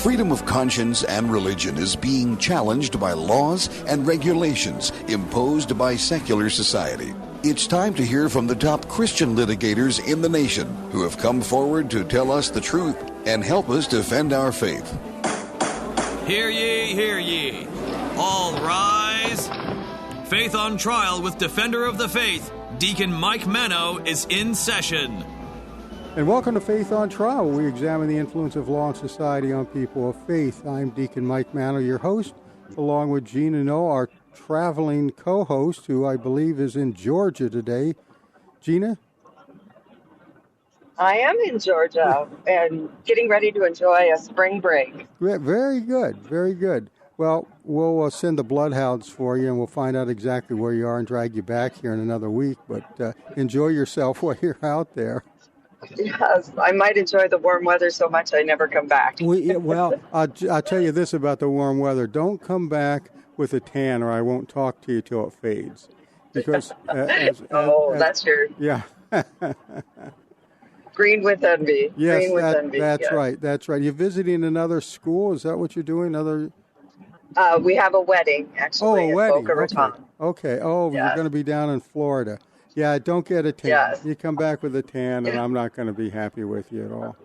freedom of conscience and religion is being challenged by laws and regulations imposed by secular society. It's time to hear from the top Christian litigators in the nation who have come forward to tell us the truth and help us defend our faith. Hear ye, hear ye. All rise. Faith on Trial with Defender of the Faith, Deacon Mike Mano, is in session. And welcome to Faith on Trial, where we examine the influence of law and society on people of faith. I'm Deacon Mike Mano, your host, along with Gina Noe, our traveling co-host, who I believe is in Georgia today. Gina? I am in Georgia and getting ready to enjoy a spring break. Very good, very good. Well, we'll send the bloodhounds for you, and we'll find out exactly where you are and drag you back here in another week. But enjoy yourself while you're out there. Yes, I might enjoy the warm weather so much I never come back. I'll tell you this about the warm weather. Don't come back with a tan, or I won't talk to you till it fades. Because that's true. Yeah. Green with envy. Yes, Green with envy. That's yes. right. That's right. You're visiting another school. Is that what you're doing? We have a wedding, actually, a wedding. Boca Raton. Okay. Oh, yes. You're going to be down in Florida. Yeah, don't get a tan. Yes. You come back with a tan, and I'm not going to be happy with you at all.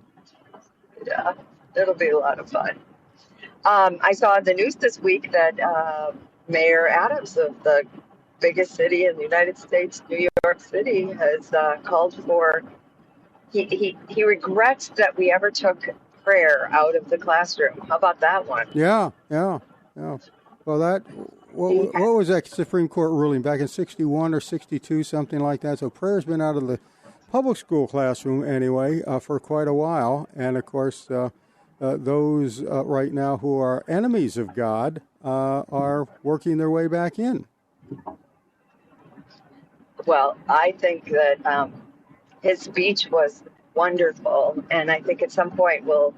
Yeah, it'll be a lot of fun. I saw in the news this week that Mayor Adams of the biggest city in the United States, New York City, has called for. He regrets that we ever took prayer out of the classroom. How about that one? Yeah. Well, what was that Supreme Court ruling back in 61 or 62, something like that? So prayer's been out of the public school classroom anyway for quite a while. And, of course, those right now who are enemies of God are working their way back in. Well, I think that his speech was wonderful, and I think at some point we'll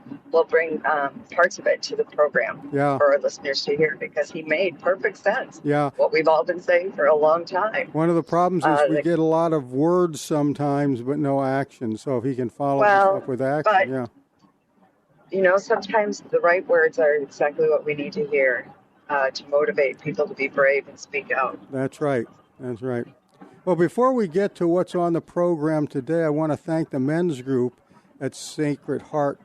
bring parts of it to the program for our listeners to hear, because he made perfect sense. Yeah, what we've all been saying for a long time. One of the problems is we get a lot of words sometimes, but no action. So if he can follow this up with action, sometimes the right words are exactly what we need to hear to motivate people to be brave and speak out. That's right. Well, before we get to what's on the program today, I want to thank the men's group at Sacred Heart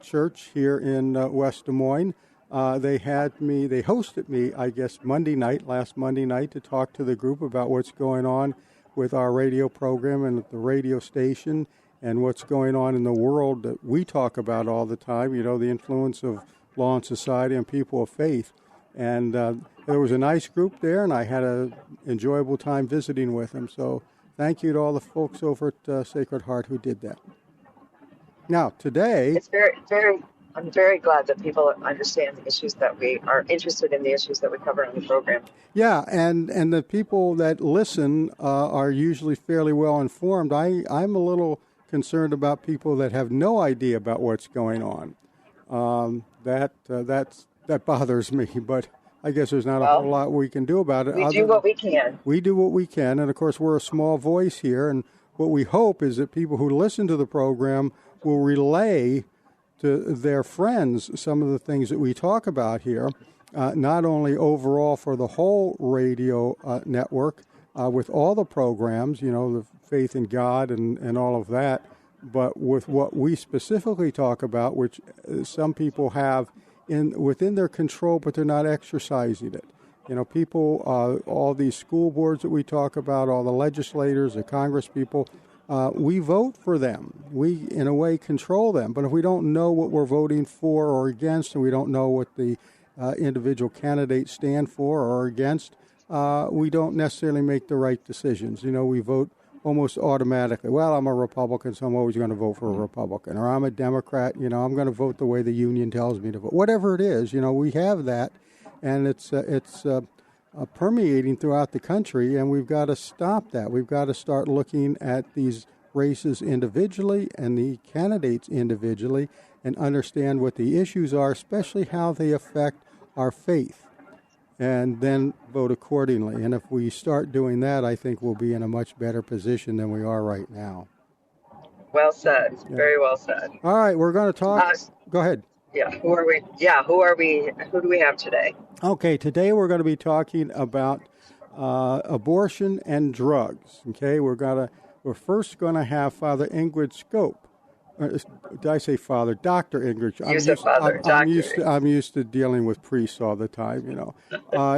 Church here in West Des Moines. They hosted me, I guess, last Monday night, to talk to the group about what's going on with our radio program and at the radio station and what's going on in the world that we talk about all the time, the influence of law and society and people of faith. And there was a nice group there, and I had an enjoyable time visiting with them. So thank you to all the folks over at Sacred Heart who did that. Now, today... It's I'm very glad that people understand the issues that we are interested in, the issues that we cover on the program. Yeah, and the people that listen are usually fairly well informed. I'm a little concerned about people that have no idea about what's going on. That bothers me, but I guess there's not a whole lot we can do about it. We do what we can. We do what we can, and of course we're a small voice here, and what we hope is that people who listen to the program will relay to their friends some of the things that we talk about here, not only overall for the whole radio network with all the programs, the faith in God and all of that, but with what we specifically talk about, which some people have within their control, but they're not exercising it. People, all these school boards that we talk about, all the legislators, the Congress people, we vote for them. We, in a way, control them. But if we don't know what we're voting for or against, and we don't know what the individual candidates stand for or against, we don't necessarily make the right decisions. We vote almost automatically. Well, I'm a Republican, so I'm always going to vote for a Republican. Or I'm a Democrat, I'm going to vote the way the union tells me to vote. Whatever it is, we have that, and it's permeating throughout the country, and we've got to stop that. We've got to start looking at these races individually and the candidates individually and understand what the issues are, especially how they affect our faith, and then vote accordingly. And if we start doing that, I think we'll be in a much better position than we are right now. Well said. Yeah. Very well said. All right, we're going to talk. Go ahead. Yeah, who are we? Yeah, who are we? Who do we have today? Okay, today we're going to be talking about abortion and drugs. Okay, we're first going to have Father Ingrid Skop. Did I say Father? Dr. Ingrid. You said Father, Doctor. I'm used to dealing with priests all the time.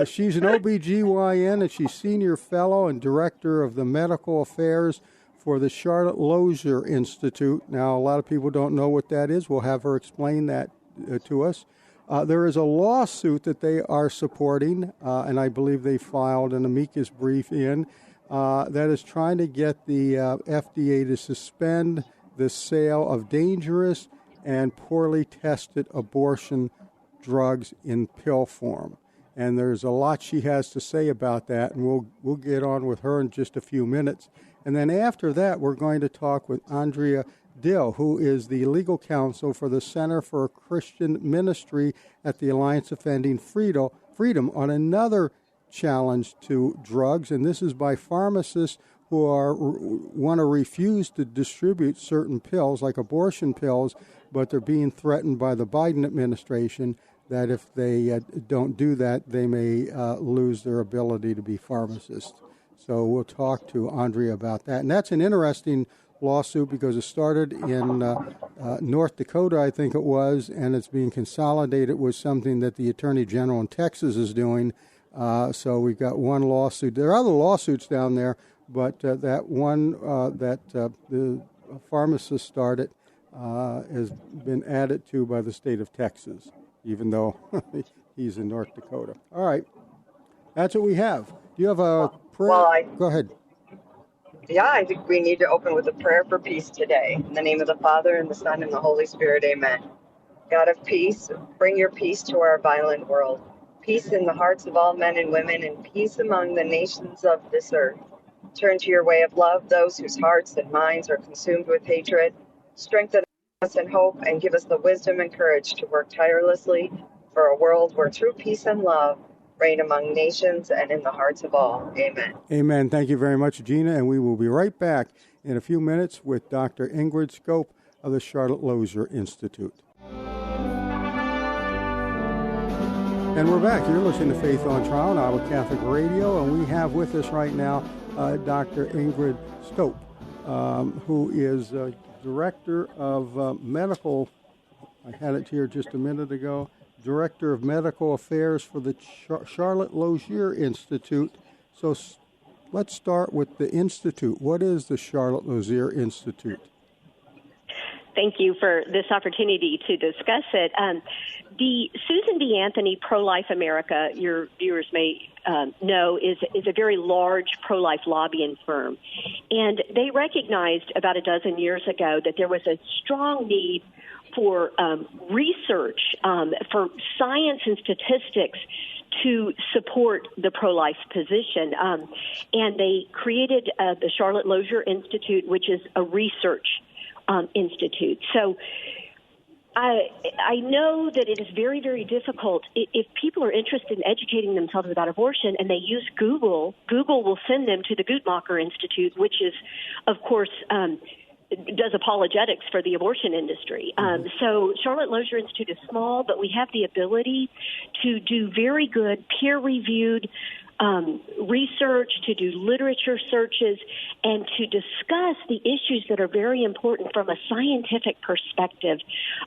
She's an OBGYN and she's senior fellow and director of the medical affairs for the Charlotte Lozier Institute. Now, a lot of people don't know what that is. We'll have her explain that to us. There is a lawsuit that they are supporting, and I believe they filed an amicus brief in, that is trying to get the FDA to suspend the sale of dangerous and poorly tested abortion drugs in pill form. And there's a lot she has to say about that, and we'll get on with her in just a few minutes. And then after that, we're going to talk with Andrea Dill, who is the legal counsel for the Center for Christian Ministry at the Alliance Defending Freedom on another challenge to drugs, and this is by pharmacists who want to refuse to distribute certain pills, like abortion pills, but they're being threatened by the Biden administration that if they don't do that, they may lose their ability to be pharmacists. So we'll talk to Andrea about that. And that's an interesting lawsuit because it started in North Dakota, I think it was, and it's being consolidated with something that the Attorney General in Texas is doing. So we've got one lawsuit. There are other lawsuits down there, but that one that the pharmacist started has been added to by the state of Texas, even though he's in North Dakota. All right. That's what we have. Do you have a prayer? Well, Go ahead. Yeah, I think we need to open with a prayer for peace today. In the name of the Father, and the Son, and the Holy Spirit, amen. God of peace, bring your peace to our violent world. Peace in the hearts of all men and women, and peace among the nations of this earth. Turn to your way of love those whose hearts and minds are consumed with hatred. Strengthen us in hope, and give us the wisdom and courage to work tirelessly for a world where true peace and love reign among nations and in the hearts of all. Amen. Amen. Thank you very much, Gina. And we will be right back in a few minutes with Dr. Ingrid Skop of the Charlotte Lozier Institute. And we're back. You're listening to Faith on Trial on Iowa Catholic Radio, and we have with us right now Dr. Ingrid Skop, who is Director of Medical, I had it here just a minute ago, Director of Medical Affairs for the Charlotte Lozier Institute. So let's start with the Institute. What is the Charlotte Lozier Institute? Thank you for this opportunity to discuss it. The Susan B. Anthony Pro-Life America, your viewers may know, is a very large pro-life lobbying firm. And they recognized about a dozen years ago that there was a strong need for research, for science and statistics to support the pro-life position. And they created the Charlotte Lozier Institute, which is a research institute. So I know that it is very, very difficult. If people are interested in educating themselves about abortion and they use Google, Google will send them to the Guttmacher Institute, which is, of course, does apologetics for the abortion industry. So Charlotte Lozier Institute is small, but we have the ability to do very good peer-reviewed research, to do literature searches, and to discuss the issues that are very important from a scientific perspective.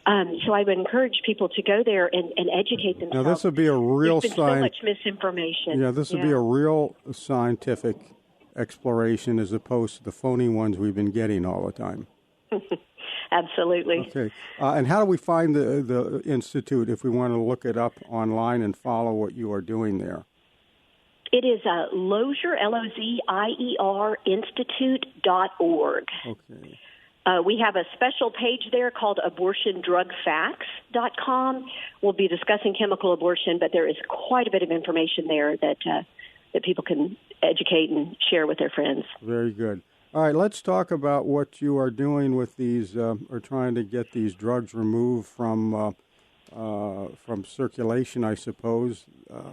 So I would encourage people to go there and educate themselves. Now, this would be a real There's been so much misinformation. Yeah, this would be a real scientific exploration as opposed to the phony ones we've been getting all the time. Absolutely. Okay. And how do we find the Institute if we want to look it up online and follow what you are doing there? It is Lozier, Lozier, Institute.org. Okay. We have a special page there called abortiondrugfacts.com. We'll be discussing chemical abortion, but there is quite a bit of information there that people can educate and share with their friends. Very good. All right, let's talk about what you are doing with these, or trying to get these drugs removed from circulation, I suppose,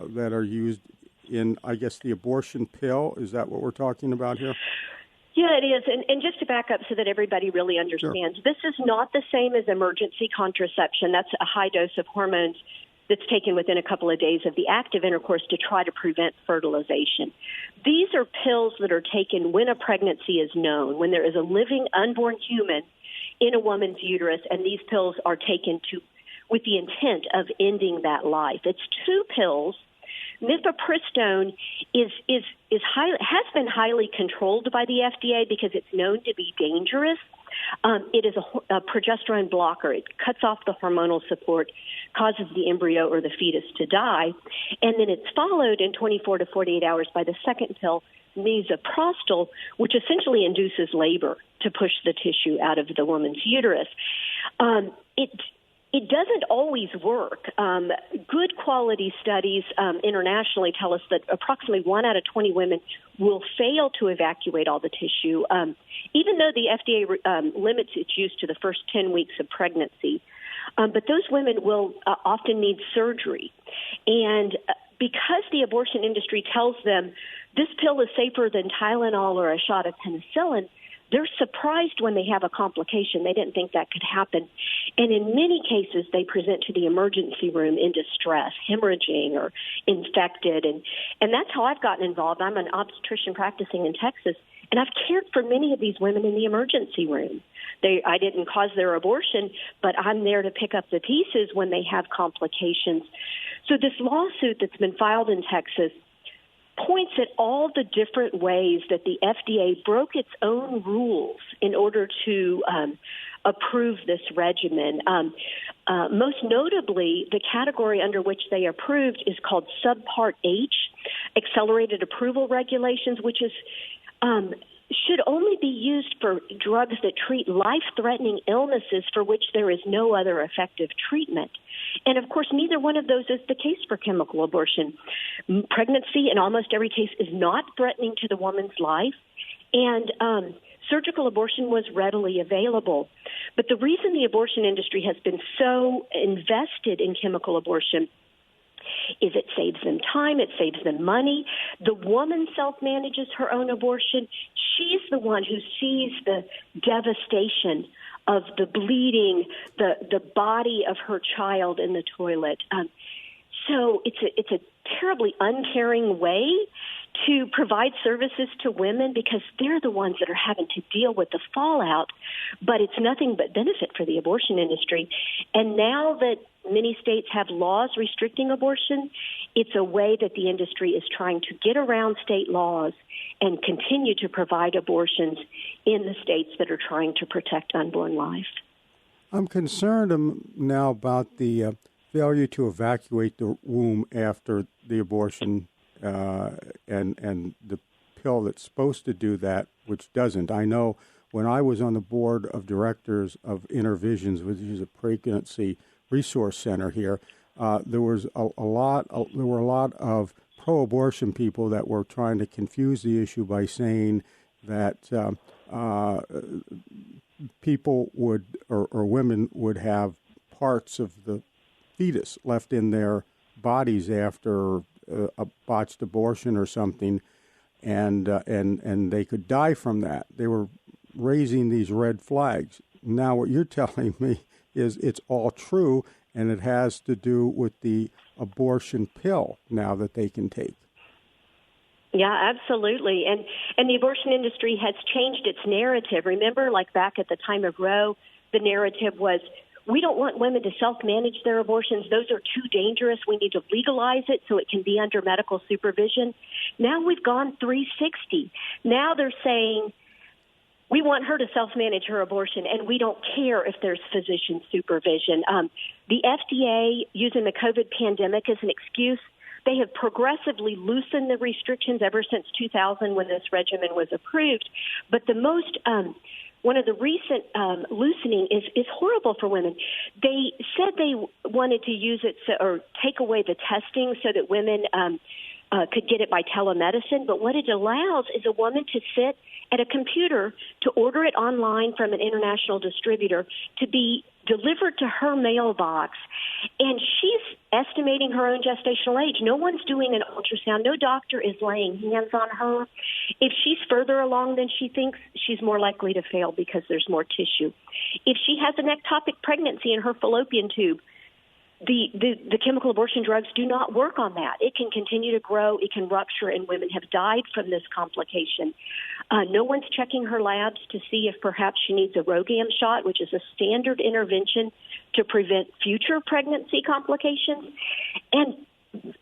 that are used in, I guess, the abortion pill. Is that what we're talking about here? Yeah, it is. And just to back up so that everybody really understands, This is not the same as emergency contraception. That's a high dose of hormones that's taken within a couple of days of the act of intercourse to try to prevent fertilization. These are pills that are taken when a pregnancy is known, when there is a living unborn human in a woman's uterus, and these pills are taken with the intent of ending that life. It's 2 pills. Mifepristone has been highly controlled by the FDA because it's known to be dangerous. It is a progesterone blocker. It cuts off the hormonal support, causes the embryo or the fetus to die, and then it's followed in 24 to 48 hours by the second pill, misoprostol, which essentially induces labor to push the tissue out of the woman's uterus. It doesn't always work. Good quality studies internationally tell us that approximately 1 out of 20 women will fail to evacuate all the tissue, even though the FDA limits its use to the first 10 weeks of pregnancy. But those women will often need surgery. And because the abortion industry tells them this pill is safer than Tylenol or a shot of penicillin, they're surprised when they have a complication. They didn't think that could happen. And in many cases, they present to the emergency room in distress, hemorrhaging or infected. And that's how I've gotten involved. I'm an obstetrician practicing in Texas, and I've cared for many of these women in the emergency room. I didn't cause their abortion, but I'm there to pick up the pieces when they have complications. So this lawsuit that's been filed in Texas points at all the different ways that the FDA broke its own rules in order to approve this regimen. Most notably, the category under which they approved is called Subpart H, Accelerated Approval Regulations, which is should only be used for drugs that treat life-threatening illnesses for which there is no other effective treatment. And, of course, neither one of those is the case for chemical abortion. Pregnancy, in almost every case, is not threatening to the woman's life, and surgical abortion was readily available. But the reason the abortion industry has been so invested in chemical abortion is it saves them time, it saves them money. The woman self-manages her own abortion. She's the one who sees the devastation of the bleeding, the body of her child in the toilet. So it's a terribly uncaring way to provide services to women because they're the ones that are having to deal with the fallout, but it's nothing but benefit for the abortion industry. And now that many states have laws restricting abortion, it's a way that the industry is trying to get around state laws and continue to provide abortions in the states that are trying to protect unborn life. I'm concerned now about the failure to evacuate the womb after the abortion and the pill that's supposed to do that, which doesn't. I know when I was on the board of directors of Intervisions, which is a pregnancy resource center here, there were a lot of pro-abortion people that were trying to confuse the issue by saying that people would or women would have parts of the fetus left in their bodies after a botched abortion or something, and they could die from that. They were raising these red flags. Now what you're telling me is it's all true, and it has to do with the abortion pill now that they can take. Yeah, absolutely. And the abortion industry has changed its narrative. Remember, like back at the time of Roe, the narrative was, we don't want women to self-manage their abortions. Those are too dangerous. We need to legalize it so it can be under medical supervision. Now we've gone 360. Now they're saying, we want her to self-manage her abortion, and we don't care if there's physician supervision. The FDA, using the COVID pandemic as an excuse, they have progressively loosened the restrictions ever since 2000 when this regimen was approved. But the most one of the recent loosening is horrible for women. They said they wanted to use it or take away the testing so that women could get it by telemedicine, but what it allows is a woman to sit at a computer to order it online from an international distributor to be delivered to her mailbox. And she's estimating her own gestational age. No one's doing an ultrasound. No doctor is laying hands on her. If she's further along than she thinks, she's more likely to fail because there's more tissue. If she has an ectopic pregnancy in her fallopian tube, the chemical abortion drugs do not work on that. It can continue to grow. It can rupture, and women have died from this complication. No one's checking her labs to see if perhaps she needs a RhoGAM shot, which is a standard intervention to prevent future pregnancy complications. And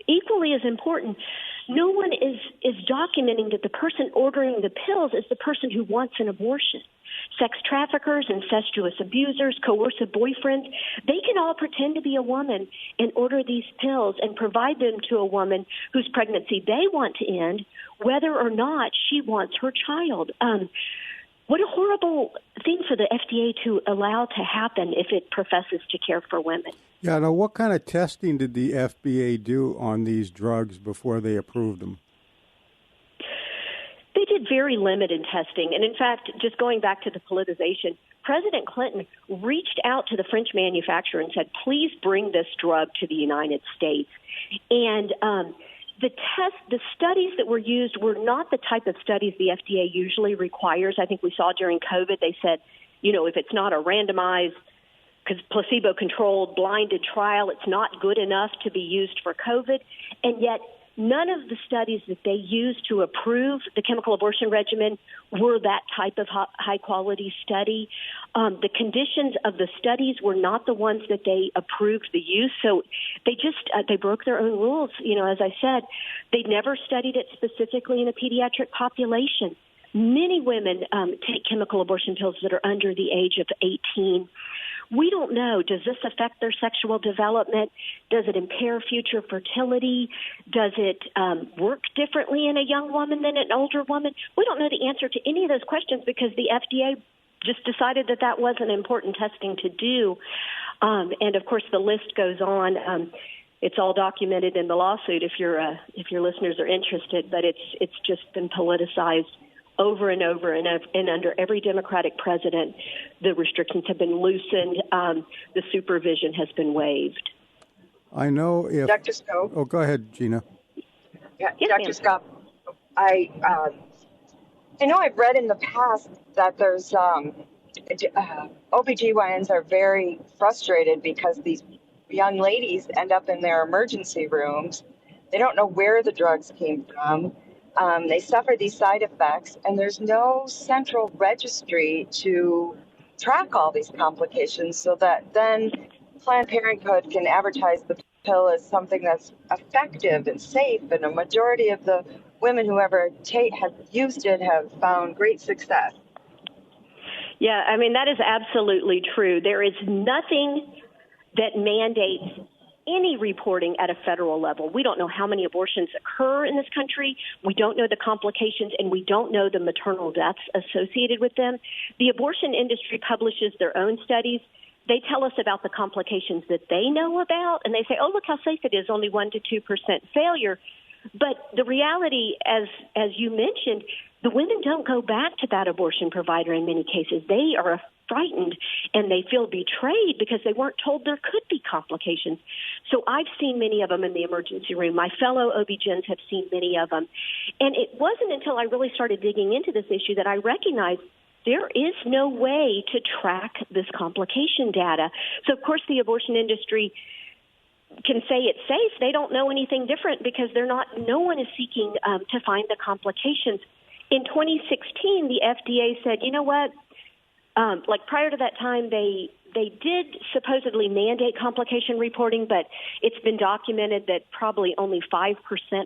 equally as important, no one is documenting that the person ordering the pills is the person who wants an abortion. Sex traffickers, incestuous abusers, coercive boyfriends, they can all pretend to be a woman and order these pills and provide them to a woman whose pregnancy they want to end, whether or not she wants her child. What a horrible thing for the FDA to allow to happen if it professes to care for women. Yeah, now what kind of testing did the FDA do on these drugs before they approved them? They did very limited testing. And in fact, just going back to the politicization, President Clinton reached out to the French manufacturer and said, please bring this drug to the United States. And the studies that were used were not the type of studies the FDA usually requires. I think we saw during COVID, they said, if it's not a randomized, placebo-controlled, blinded trial, it's not good enough to be used for COVID. And yet none of the studies that they used to approve the chemical abortion regimen were that type of high-quality study. The conditions of the studies were not the ones that they approved the use, so they broke their own rules. As I said, they never studied it specifically in a pediatric population. Many women take chemical abortion pills that are under the age of 18. We don't know. Does this affect their sexual development? Does it impair future fertility? Does it work differently in a young woman than an older woman? We don't know the answer to any of those questions because the FDA just decided that wasn't important testing to do. And, of course, the list goes on. It's all documented in the lawsuit if your listeners are interested, but it's just been politicized over and over, and under every Democratic president, the restrictions have been loosened. The supervision has been waived. I know if... Dr. Skop. Oh, go ahead, Gina. Yeah, yes, Dr. Skop. I know I've read in the past that there's OBGYNs are very frustrated because these young ladies end up in their emergency rooms. They don't know where the drugs came from. They suffer these side effects, and there's no central registry to track all these complications so that then Planned Parenthood can advertise the pill as something that's effective and safe, and a majority of the women who ever have used it have found great success. Yeah, I mean, that is absolutely true. There is nothing that mandates any reporting at a federal level. We don't know how many abortions occur in this country. We don't know the complications, and we don't know the maternal deaths associated with them. The abortion industry publishes their own studies. They tell us about the complications that they know about, and they say, oh, look how safe it is, only 1% to 2% failure. But the reality, as you mentioned, the women don't go back to that abortion provider in many cases. They are frightened and they feel betrayed because they weren't told there could be complications. So I've seen many of them in the emergency room. My fellow OB-GYNs have seen many of them. And it wasn't until I really started digging into this issue that I recognized there is no way to track this complication data. So, of course, the abortion industry can say it's safe. They don't know anything different because no one is seeking to find the complications. In 2016, the FDA said, you know what, prior to that time, they did supposedly mandate complication reporting, but it's been documented that probably only 5%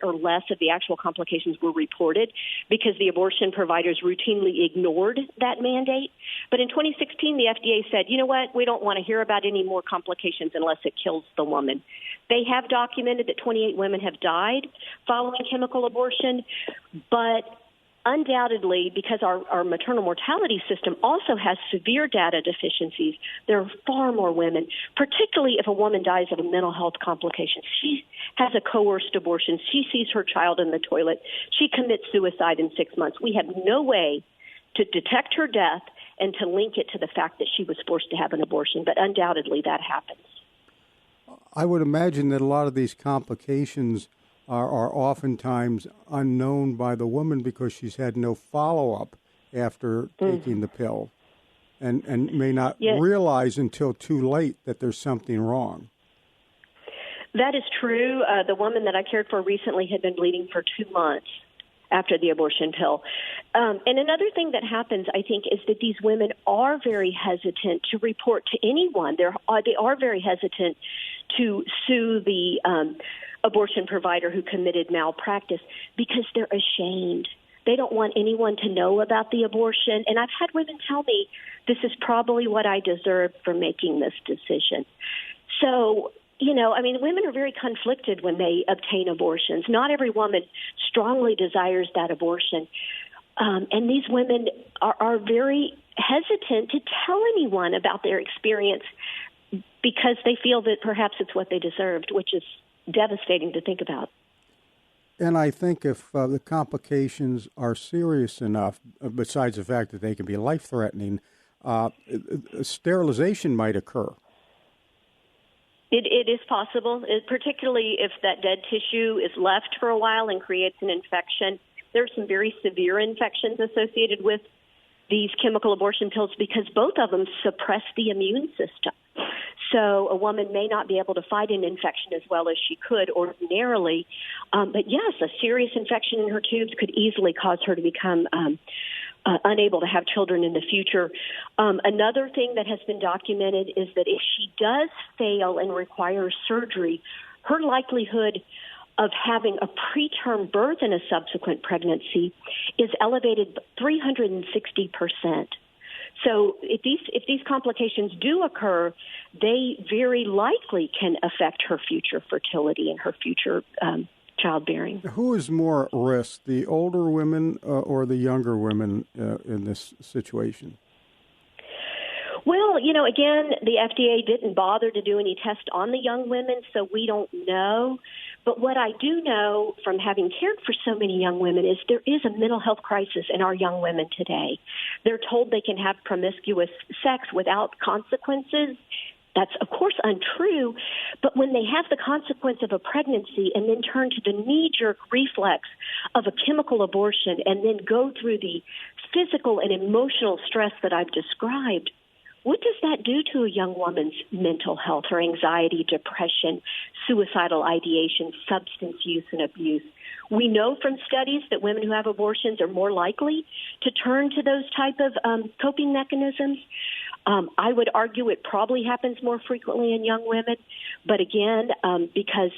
or less of the actual complications were reported because the abortion providers routinely ignored that mandate. But in 2016, the FDA said, you know what, we don't want to hear about any more complications unless it kills the woman. They have documented that 28 women have died following chemical abortion, but undoubtedly, because our maternal mortality system also has severe data deficiencies, there are far more women, particularly if a woman dies of a mental health complication. She has a coerced abortion. She sees her child in the toilet. She commits suicide in 6 months. We have no way to detect her death and to link it to the fact that she was forced to have an abortion, but undoubtedly that happens. I would imagine that a lot of these complications are oftentimes unknown by the woman because she's had no follow-up after taking the pill and may not realize until too late that there's something wrong. That is true. The woman that I cared for recently had been bleeding for 2 months after the abortion pill. And another thing that happens, I think, is that these women are very hesitant to report to anyone. They are very hesitant to sue the abortion provider who committed malpractice because they're ashamed. They don't want anyone to know about the abortion. And I've had women tell me, this is probably what I deserved for making this decision. So, women are very conflicted when they obtain abortions. Not every woman strongly desires that abortion. And these women are very hesitant to tell anyone about their experience because they feel that perhaps it's what they deserved, which is devastating to think about. And I think if the complications are serious enough, besides the fact that they can be life-threatening, sterilization might occur. It is possible, particularly if that dead tissue is left for a while and creates an infection. There are some very severe infections associated with these chemical abortion pills because both of them suppress the immune system. So a woman may not be able to fight an infection as well as she could ordinarily. But yes, a serious infection in her tubes could easily cause her to become unable to have children in the future. Another thing that has been documented is that if she does fail and requires surgery, her likelihood of having a preterm birth and a subsequent pregnancy is elevated 360%. So if these complications do occur, they very likely can affect her future fertility and her future childbearing. Who is more at risk, the older women or the younger women in this situation? Well, again, the FDA didn't bother to do any tests on the young women, so we don't know. But what I do know from having cared for so many young women is there is a mental health crisis in our young women today. They're told they can have promiscuous sex without consequences. That's, of course, untrue. But when they have the consequence of a pregnancy and then turn to the knee-jerk reflex of a chemical abortion and then go through the physical and emotional stress that I've described, what does that do to a young woman's mental health, her anxiety, depression, suicidal ideation, substance use and abuse? We know from studies that women who have abortions are more likely to turn to those type of coping mechanisms. I would argue it probably happens more frequently in young women. But again, because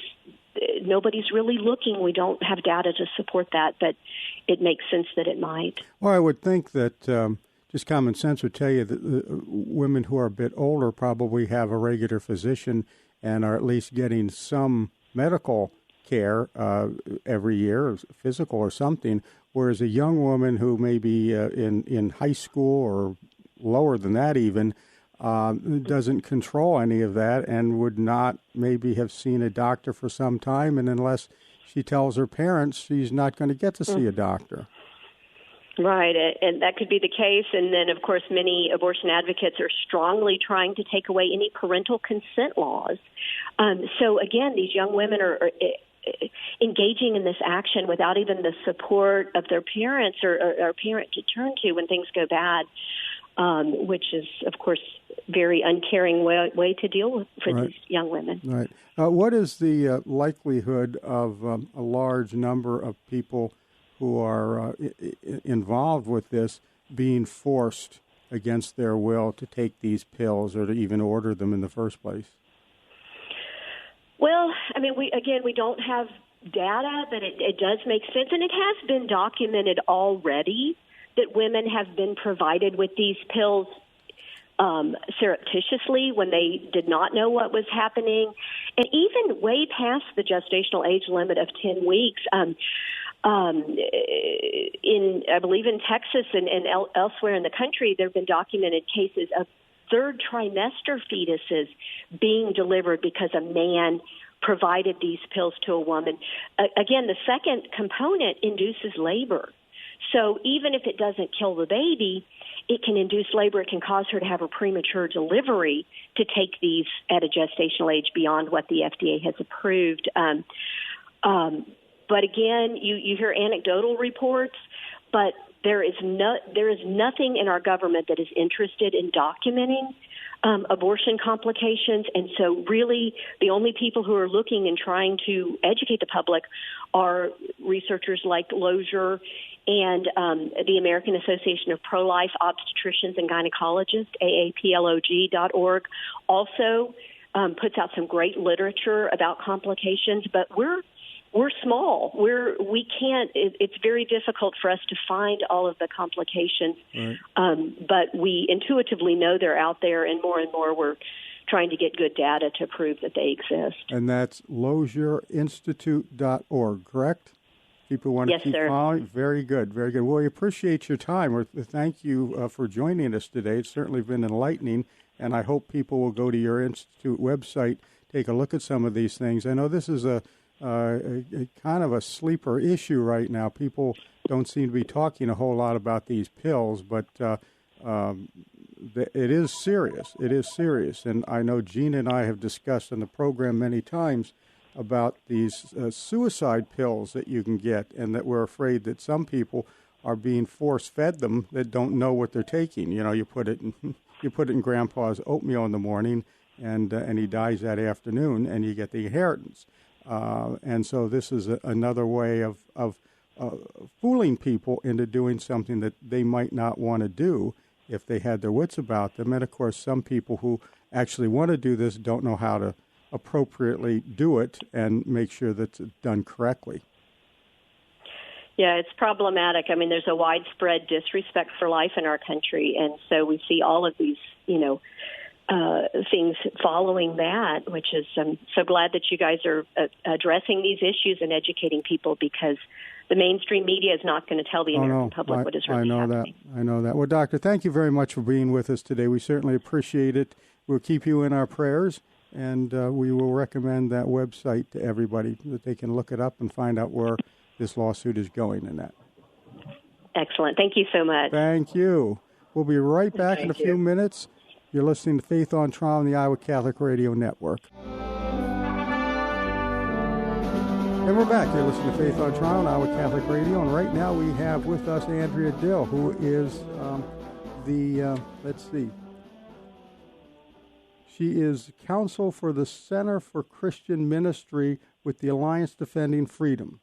nobody's really looking, we don't have data to support that, but it makes sense that it might. Well, I would think that just common sense would tell you that women who are a bit older probably have a regular physician and are at least getting some medical care every year, physical or something, whereas a young woman who may be in high school or lower than that even doesn't control any of that and would not maybe have seen a doctor for some time, and unless she tells her parents, she's not going to get to see a doctor. Right, and that could be the case. And then, of course, many abortion advocates are strongly trying to take away any parental consent laws. So, again, these young women are engaging in this action without even the support of their parents or a parent to turn to when things go bad, which is, of course, very uncaring way to deal with for these young women. Right. What is the likelihood of a large number of people who are involved with this being forced against their will to take these pills or to even order them in the first place? Well, I mean, we don't have data, but it does make sense, and it has been documented already that women have been provided with these pills surreptitiously when they did not know what was happening, and even way past the gestational age limit of 10 weeks. I believe in Texas and elsewhere in the country, there have been documented cases of third trimester fetuses being delivered because a man provided these pills to a woman. Again, the second component induces labor. So even if it doesn't kill the baby, it can induce labor. It can cause her to have a premature delivery to take these at a gestational age beyond what the FDA has approved. But again, you hear anecdotal reports, but there is nothing in our government that is interested in documenting abortion complications. And so really the only people who are looking and trying to educate the public are researchers like Lozier and the American Association of Pro-Life Obstetricians and Gynecologists, AAPLOG.org, also puts out some great literature about complications. But we're small. We can't. It's very difficult for us to find all of the complications. Right. But we intuitively know they're out there, and more we're trying to get good data to prove that they exist. And that's lozierinstitute.org, correct? People want to keep following. Very good, very good. Well, we appreciate your time. Thank you for joining us today. It's certainly been enlightening, and I hope people will go to your institute website, take a look at some of these things. I know this is a kind of a sleeper issue right now. People don't seem to be talking a whole lot about these pills, but it is serious. It is serious, and I know Gina and I have discussed on the program many times about these suicide pills that you can get, and that we're afraid that some people are being force-fed them that don't know what they're taking. You know, you put it in Grandpa's oatmeal in the morning, and he dies that afternoon, and you get the inheritance. And so this is another way of fooling people into doing something that they might not want to do if they had their wits about them. And, of course, some people who actually want to do this don't know how to appropriately do it and make sure that it's done correctly. Yeah, it's problematic. I mean, there's a widespread disrespect for life in our country, and so we see all of these, things following that, which is I'm so glad that you guys are addressing these issues and educating people, because the mainstream media is not going to tell the American public what is really happening. I know that. Well, Doctor, thank you very much for being with us today. We certainly appreciate it. We'll keep you in our prayers, and we will recommend that website to everybody that they can look it up and find out where this lawsuit is going in that. Excellent. Thank you so much. Thank you. We'll be right back in a few minutes. You're listening to Faith on Trial on the Iowa Catholic Radio Network. And we're back. You're listening to Faith on Trial on Iowa Catholic Radio. And right now we have with us Andrea Dill, who is she is counsel for the Center for Christian Ministry with the Alliance Defending Freedom.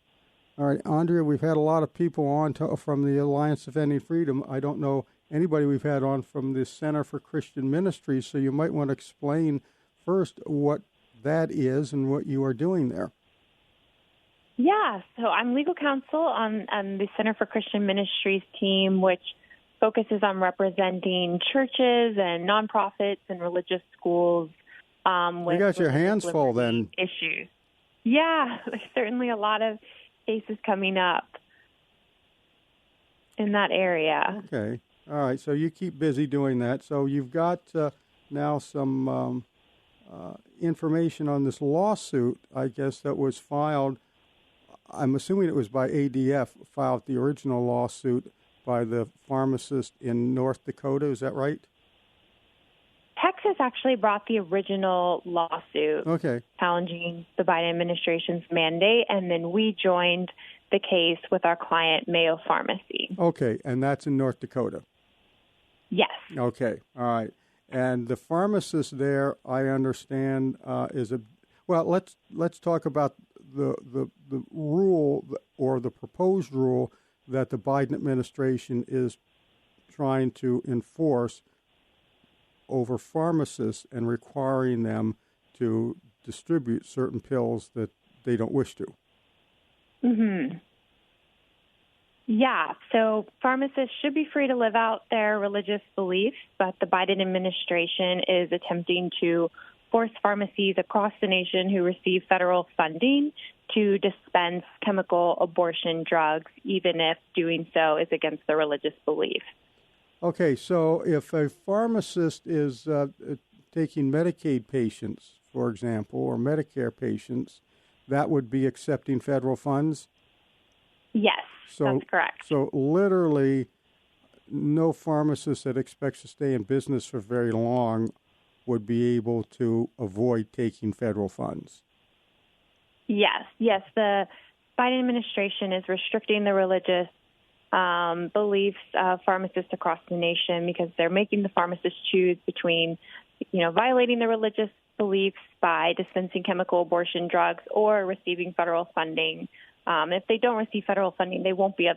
All right, Andrea, we've had a lot of people on from the Alliance Defending Freedom. I don't know anybody we've had on from the Center for Christian Ministries, so you might want to explain first what that is and what you are doing there. Yeah, so I'm legal counsel on the Center for Christian Ministries team, which focuses on representing churches and nonprofits and religious schools. With you got your hands full then. Issues. Yeah, there's certainly a lot of cases coming up in that area. Okay. All right. So you keep busy doing that. So you've got now some information on this lawsuit, I guess, that was filed. I'm assuming it was by ADF, filed the original lawsuit by the pharmacist in North Dakota. Is that right? Texas actually brought the original lawsuit challenging the Biden administration's mandate, and then we joined the case with our client, Mayo Pharmacy. Okay, and that's in North Dakota? Yes. Okay, all right. And the pharmacist there, I understand, is a... Well, let's talk about the rule or the proposed rule that the Biden administration is trying to enforce over pharmacists and requiring them to distribute certain pills that they don't wish to. Mm-hmm. Yeah, so pharmacists should be free to live out their religious beliefs, but the Biden administration is attempting to force pharmacies across the nation who receive federal funding to dispense chemical abortion drugs, even if doing so is against their religious belief. Okay, so if a pharmacist is taking Medicaid patients, for example, or Medicare patients, that would be accepting federal funds? Yes, that's correct. So literally, no pharmacist that expects to stay in business for very long would be able to avoid taking federal funds. Yes. The Biden administration is restricting the religious beliefs of pharmacists across the nation because they're making the pharmacists choose between, violating their religious beliefs by dispensing chemical abortion drugs or receiving federal funding. If they don't receive federal funding, they won't be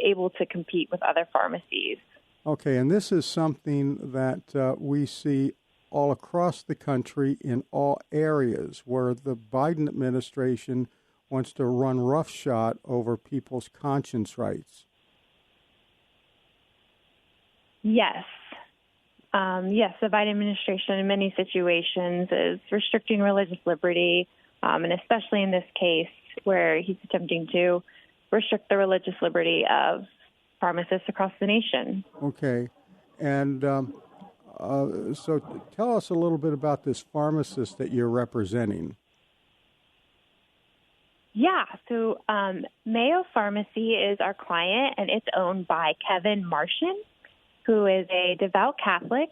able to compete with other pharmacies. Okay, and this is something that we see all across the country in all areas where the Biden administration wants to run roughshod over people's conscience rights. Yes. The Biden administration in many situations is restricting religious liberty, and especially in this case where he's attempting to restrict the religious liberty of pharmacists across the nation. Okay. And so tell us a little bit about this pharmacist that you're representing. Yeah, so Mayo Pharmacy is our client, and it's owned by Kevin Martian, who is a devout Catholic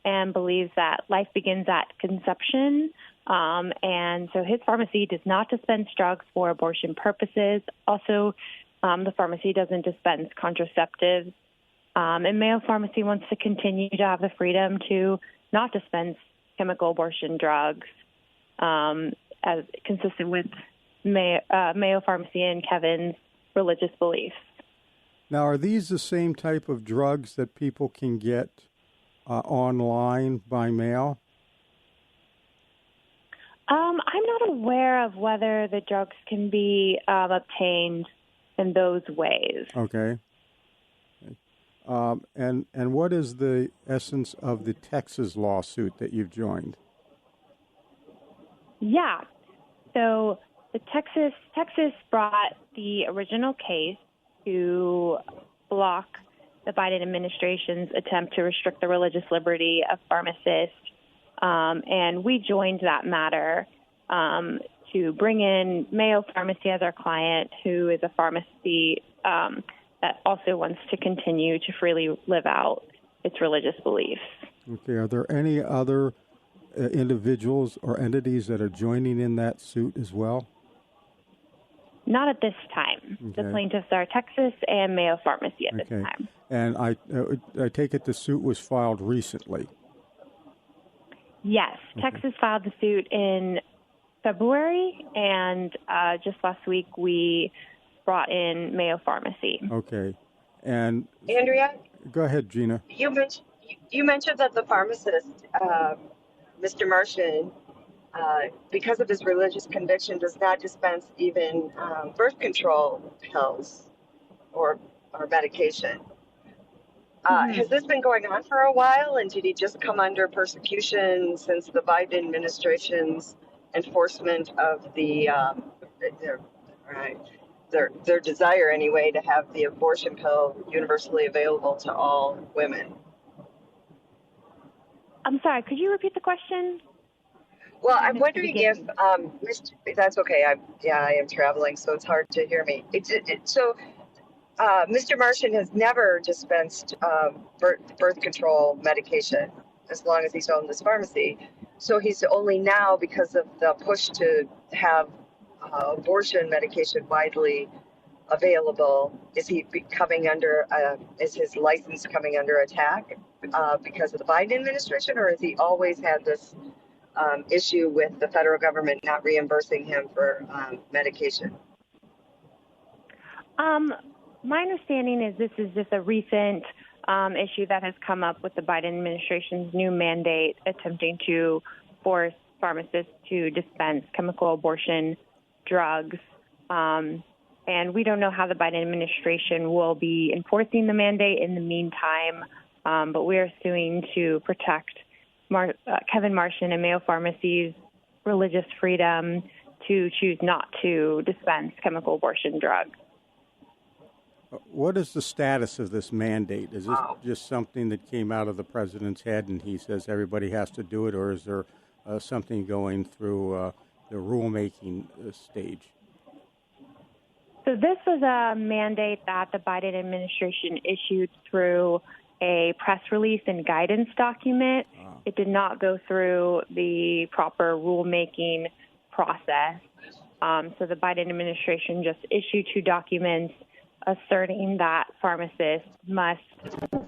and believes that life begins at conception. And so his pharmacy does not dispense drugs for abortion purposes. Also, the pharmacy doesn't dispense contraceptives. And Mayo Pharmacy wants to continue to have the freedom to not dispense chemical abortion drugs, as consistent with Mayo Pharmacy and Kevin's religious beliefs. Now, are these the same type of drugs that people can get online by mail? I'm not aware of whether the drugs can be obtained in those ways. Okay. And what is the essence of the Texas lawsuit that you've joined? Yeah. So the Texas brought the original case to block the Biden administration's attempt to restrict the religious liberty of pharmacists. And we joined that matter to bring in Mayo Pharmacy as our client, who is a pharmacy that also wants to continue to freely live out its religious beliefs. Okay. Are there any other individuals or entities that are joining in that suit as well? Not at this time. Okay. The plaintiffs are Texas and Mayo Pharmacy at this time. And I take it the suit was filed recently. Yes. Okay. Texas filed the suit in February, and just last week we brought in Mayo Pharmacy. Okay. And Andrea? Go ahead, Gina. You mentioned that the pharmacist, Mr. Martian, because of his religious conviction, does not dispense even birth control pills or medication. Has this been going on for a while, and did he just come under persecution since the Biden administration's enforcement of their desire anyway to have the abortion pill universally available to all women? I'm sorry, could you repeat the question? Well, I'm wondering if, that's okay. I am traveling, so it's hard to hear me. Mr. Martian has never dispensed birth control medication as long as he's owned this pharmacy. So he's only now, because of the push to have abortion medication widely available, is his license coming under attack because of the Biden administration, or has he always had this issue with the federal government not reimbursing him for medication? My understanding is this is just a recent issue that has come up with the Biden administration's new mandate attempting to force pharmacists to dispense chemical abortion drugs. And we don't know how the Biden administration will be enforcing the mandate in the meantime, but we are suing to protect Kevin Martian and Mayo Pharmacy's religious freedom to choose not to dispense chemical abortion drugs. What is the status of this mandate? Is this just something that came out of the president's head and he says everybody has to do it, or is there something going through the rulemaking stage? So this was a mandate that the Biden administration issued through a press release and guidance document. It did not go through the proper rulemaking process. So the Biden administration just issued 2 documents asserting that pharmacists must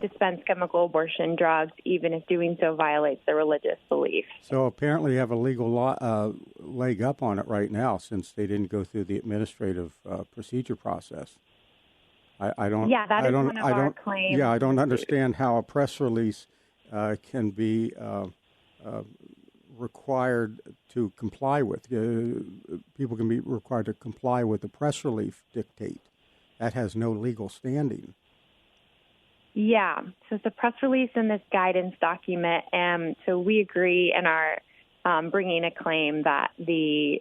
dispense chemical abortion drugs even if doing so violates their religious beliefs. So apparently you have a legal leg up on it right now since they didn't go through the administrative procedure process. I don't. Yeah, that is one of our claims. Yeah, I don't understand how a press release can be required to comply with. People can be required to comply with the press release dictate. That has no legal standing. Yeah, so it's a press release in this guidance document, and so we agree and are bringing a claim that the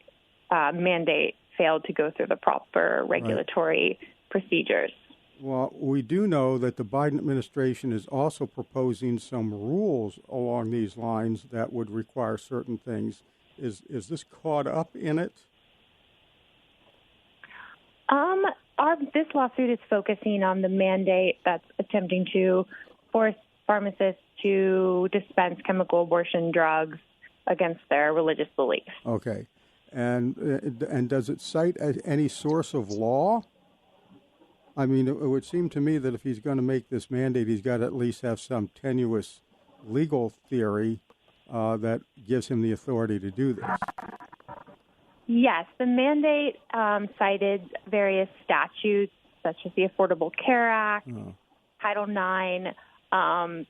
mandate failed to go through the proper regulatory procedures. Well, we do know that the Biden administration is also proposing some rules along these lines that would require certain things. Is this caught up in it? This lawsuit is focusing on the mandate that's attempting to force pharmacists to dispense chemical abortion drugs against their religious beliefs. Okay. And does it cite any source of law? I mean, it would seem to me that if he's going to make this mandate, he's got to at least have some tenuous legal theory that gives him the authority to do this. Yes, the mandate cited various statutes, such as the Affordable Care Act, Title IX,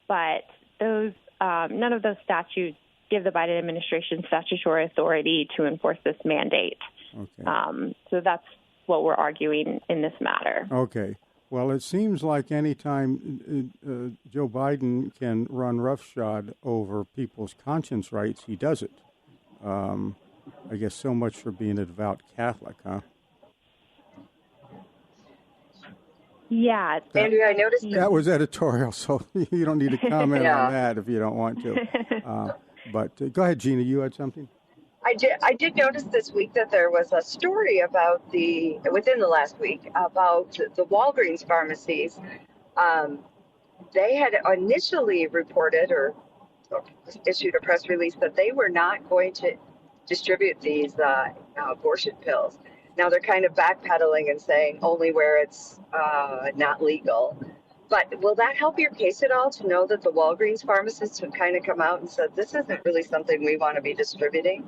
but those none of those statutes give the Biden administration statutory authority to enforce this mandate. Okay. So that's what we're arguing in this matter. Okay. Well, it seems like any time Joe Biden can run roughshod over people's conscience rights, he does it. I guess so much for being a devout Catholic, huh? Yeah. Andrea, I noticed that was editorial, so you don't need to comment on that if you don't want to. But go ahead, Gina, you had something? I did notice this week that there was a story about within the last week about the Walgreens pharmacies. They had initially reported or issued a press release that they were not going to distribute these abortion pills. Now they're kind of backpedaling and saying only where it's not legal. But will that help your case at all to know that the Walgreens pharmacists have kind of come out and said this isn't really something we want to be distributing?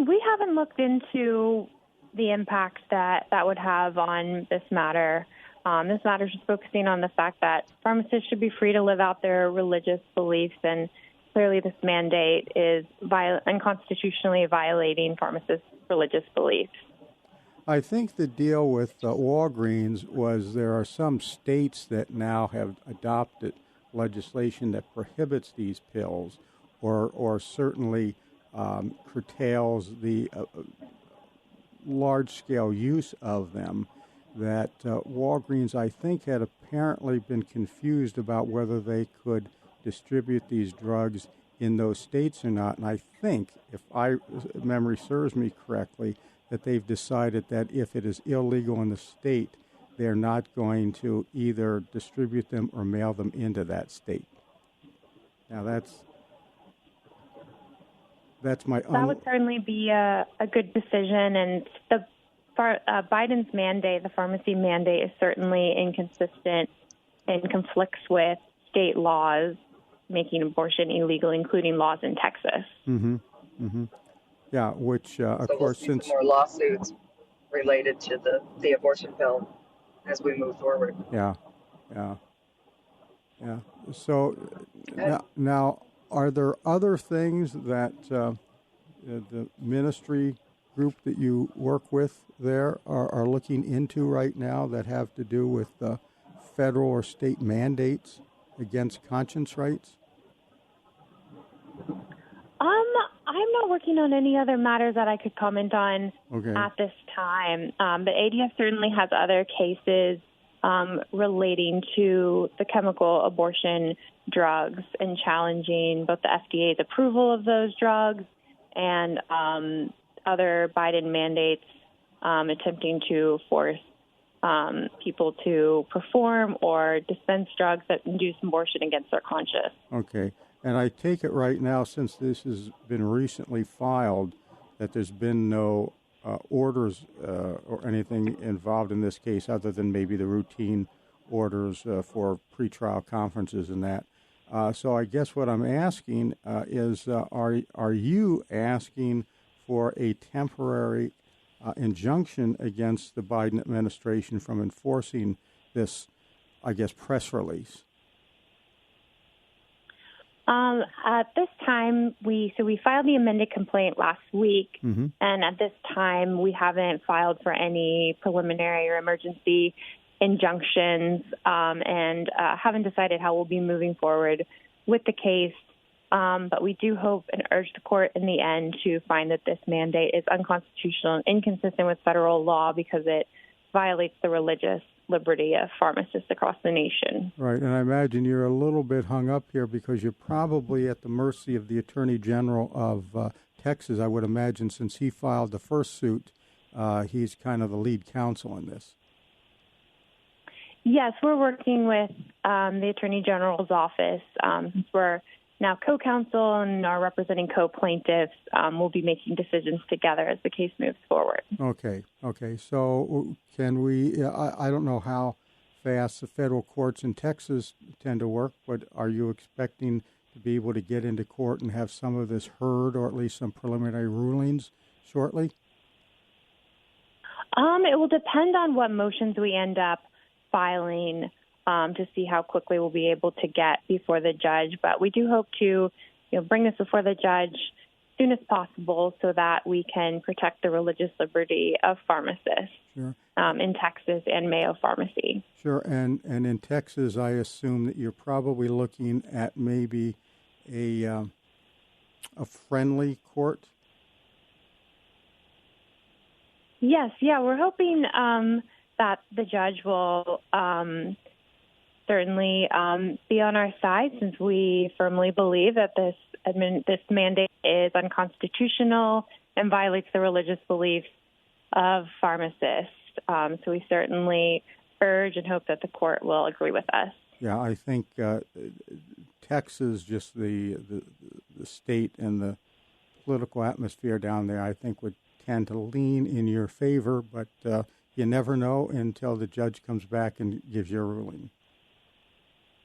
We haven't looked into the impact that would have on this matter. This matter is just focusing on the fact that pharmacists should be free to live out their religious beliefs, and clearly this mandate is unconstitutionally violating pharmacists' religious beliefs. I think the deal with Walgreens was there are some states that now have adopted legislation that prohibits these pills or certainly curtails the large-scale use of them, that Walgreens, I think, had apparently been confused about whether they could distribute these drugs in those states or not. And I think, if memory serves me correctly, that they've decided that if it is illegal in the state, they're not going to either distribute them or mail them into that state. Now, that's my that would certainly be a good decision, and the Biden's mandate, the pharmacy mandate, is certainly inconsistent and conflicts with state laws making abortion illegal, including laws in Texas. Mm-hmm. Mm-hmm. Yeah, which of course, since more lawsuits related to the abortion pill as we move forward. Yeah. So now, are there other things that the ministry group that you work with there are looking into right now that have to do with federal or state mandates against conscience rights? I'm not working on any other matters that I could comment on Okay. at this time. But ADF certainly has other cases relating to the chemical abortion drugs and challenging both the FDA's approval of those drugs and other Biden mandates attempting to force people to perform or dispense drugs that induce abortion against their conscience. Okay. And I take it right now, since this has been recently filed, that there's been no orders or anything involved in this case other than maybe the routine orders for pretrial conferences and that. So I guess what I'm asking is, are you asking for a temporary injunction against the Biden administration from enforcing this, I guess, press release? At this time, we filed the amended complaint last week, and at this time, we haven't filed for any preliminary or emergency injunctions, and haven't decided how we'll be moving forward with the case. But we do hope and urge the court in the end to find that this mandate is unconstitutional and inconsistent with federal law because it violates the religious liberty of pharmacists across the nation. Right, and I imagine you're a little bit hung up here because you're probably at the mercy of the Attorney General of Texas, I would imagine, since he filed the first suit. He's kind of the lead counsel in this. Yes, we're working with the Attorney General's office. Since we're now co-counsel and are representing co-plaintiffs, we'll be making decisions together as the case moves forward. Okay. So can we, I don't know how fast the federal courts in Texas tend to work, but are you expecting to be able to get into court and have some of this heard, or at least some preliminary rulings shortly? It will depend on what motions we end up filing to see how quickly we'll be able to get before the judge. But we do hope to bring this before the judge as soon as possible so that we can protect the religious liberty of pharmacists in Texas and Mayo Pharmacy. Sure. And in Texas, I assume that you're probably looking at maybe a friendly court? Yes. Yeah, we're hoping that the judge will certainly be on our side, since we firmly believe that this mandate is unconstitutional and violates the religious beliefs of pharmacists. So we certainly urge and hope that the court will agree with us. Yeah, I think Texas, just the state and the political atmosphere down there, I think would tend to lean in your favor, but you never know until the judge comes back and gives you a ruling.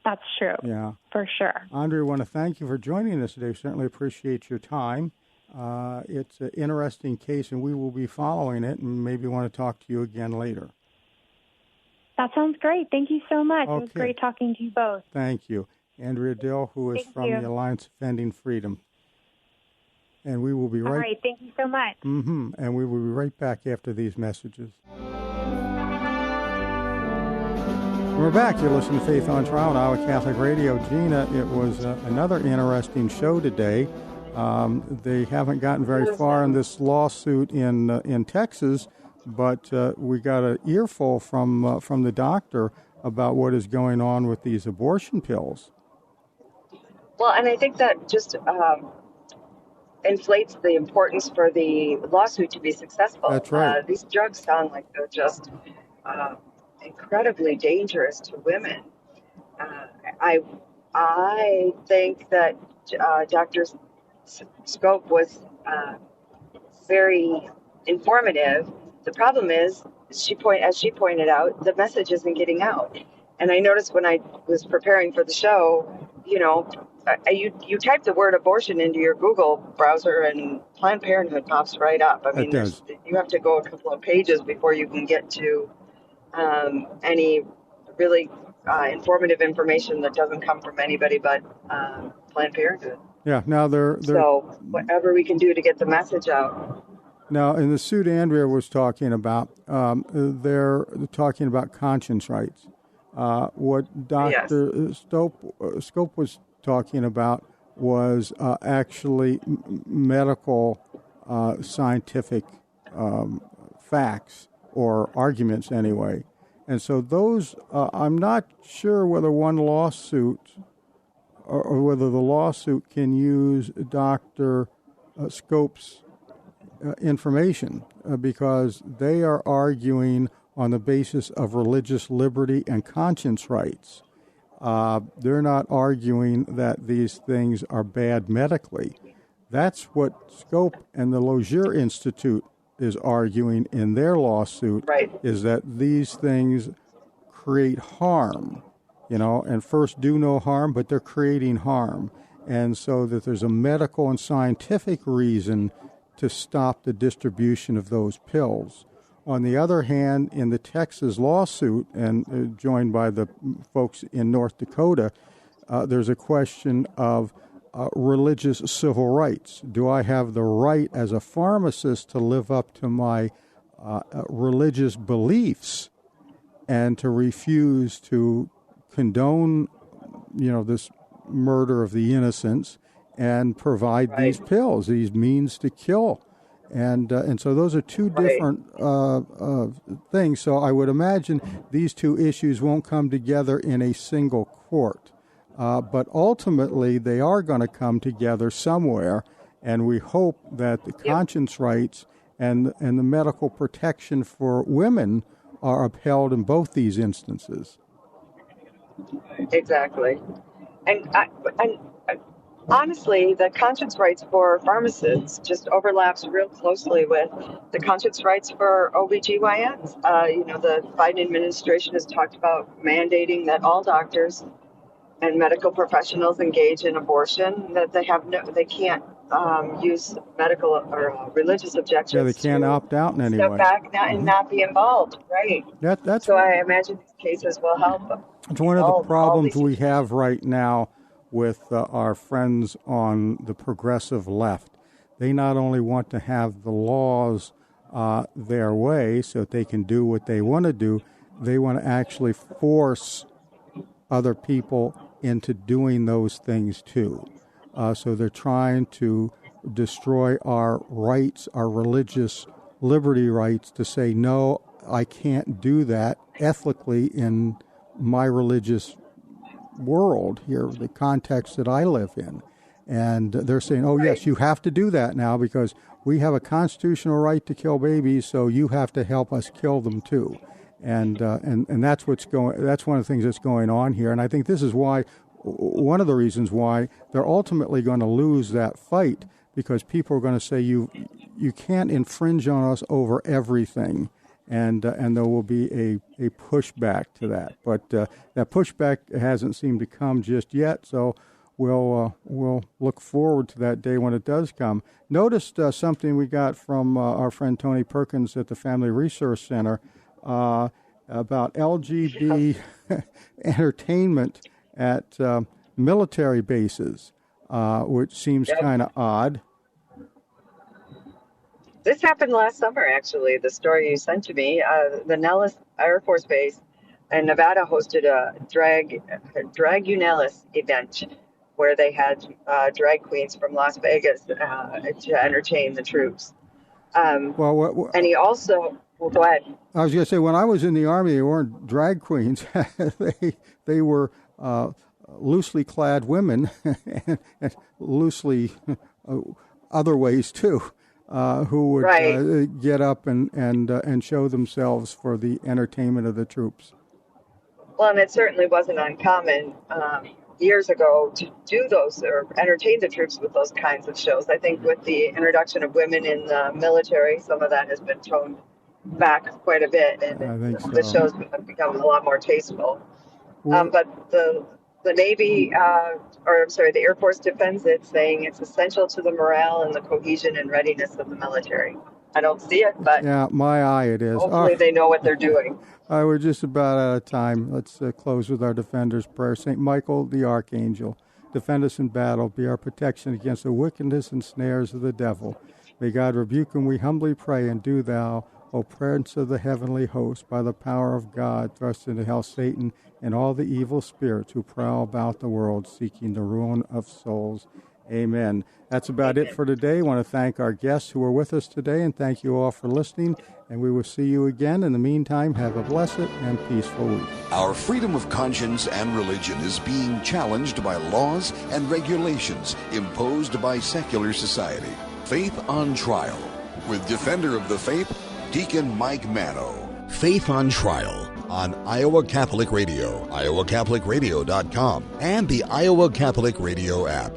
That's true. Yeah. For sure. Andrea, I want to thank you for joining us today. Certainly appreciate your time. It's an interesting case, and we will be following it, and maybe want to talk to you again later. That sounds great. Thank you so much. Okay. It was great talking to you both. Thank you. Andrea Dill, who is from the Alliance Defending Freedom. And we will be All right. Thank you so much. And we will be right back after these messages. We're back. You're listening to Faith on Trial now at Catholic Radio. Gina, it was another interesting show today. They haven't gotten very far in this lawsuit in Texas, but we got an earful from the doctor about what is going on with these abortion pills. Well, and I think that just inflates the importance for the lawsuit to be successful. That's right. These drugs sound like they're just incredibly dangerous to women. I think that Dr. Skop was very informative. The problem is, as she pointed out, the message isn't getting out. And I noticed when I was preparing for the show, you type the word abortion into your Google browser and Planned Parenthood pops right up. I mean, you have to go a couple of pages before you can get to any really informative information that doesn't come from anybody but Planned Parenthood. Yeah, now they're so whatever we can do to get the message out. Now, in the suit Andrea was talking about, they're talking about conscience rights. What Dr. Skop was talking about was actually medical scientific facts or arguments anyway. And so those, I'm not sure whether one lawsuit or whether the lawsuit can use Dr. Skop's information because they are arguing on the basis of religious liberty and conscience rights. They're not arguing that these things are bad medically. That's what Skop and the Lozier Institute is arguing in their lawsuit, right, is that these things create harm, and first do no harm, but they're creating harm. And so that there's a medical and scientific reason to stop the distribution of those pills. On the other hand, in the Texas lawsuit, and joined by the folks in North Dakota, there's a question of religious civil rights. Do I have the right as a pharmacist to live up to my religious beliefs and to refuse to condone, this murder of the innocents and provide these pills, these means to kill? And so those are two different things. So I would imagine these two issues won't come together in a single court. But ultimately, they are going to come together somewhere, and we hope that the conscience rights and the medical protection for women are upheld in both these instances. Exactly. And honestly, the conscience rights for pharmacists just overlaps real closely with the conscience rights for OBGYNs. The Biden administration has talked about mandating that all doctors and medical professionals engage in abortion, that they can't use medical or religious objections. Yeah, they can't opt out in any way. Step back and not be involved, right? That's so I imagine these cases will help them. It's one of the problems we have right now with our friends on the progressive left. They not only want to have the laws their way so that they can do what they want to do, they want to actually force other people into doing those things too. So they're trying to destroy our rights, our religious liberty rights, to say, no, I can't do that ethically in my religious world here, the context that I live in. And they're saying, oh, yes, you have to do that now because we have a constitutional right to kill babies, so you have to help us kill them too. And that's what's going. That's one of the things that's going on here. And I think this is why, one of the reasons why they're ultimately going to lose that fight, because people are going to say you can't infringe on us over everything, and there will be a pushback to that. But that pushback hasn't seemed to come just yet. So we'll look forward to that day when it does come. Noticed something we got from our friend Tony Perkins at the Family Resource Center. About LGBT entertainment at military bases, which seems kind of odd. This happened last summer, actually, the story you sent to me. The Nellis Air Force Base in Nevada hosted a Drag-Unellis event where they had drag queens from Las Vegas to entertain the troops. And he also... Well, go ahead. I was going to say, when I was in the Army, they weren't drag queens. they were loosely clad women and loosely other ways, too, who would get up and show themselves for the entertainment of the troops. Well, and it certainly wasn't uncommon years ago to do those or entertain the troops with those kinds of shows. I think with the introduction of women in the military, some of that has been toned back quite a bit, and the shows have become a lot more tasteful. But the Navy, the Air Force defends it, saying it's essential to the morale and the cohesion and readiness of the military. I don't see it, but my eye it is. Hopefully they know what they're doing. We're just about out of time. Let's close with our Defender's Prayer. St. Michael the Archangel, defend us in battle, be our protection against the wickedness and snares of the devil. May God rebuke him, we humbly pray, and do thou, O Prince of the heavenly host, by the power of God, thrust into hell Satan and all the evil spirits who prowl about the world seeking the ruin of souls. Amen. That's about it for today. I want to thank our guests who were with us today, and thank you all for listening. And we will see you again. In the meantime, have a blessed and peaceful week. Our freedom of conscience and religion is being challenged by laws and regulations imposed by secular society. Faith on Trial, with Defender of the Faith, Deacon Mike Mano. Faith on Trial on Iowa Catholic Radio, iowacatholicradio.com, and the Iowa Catholic Radio app.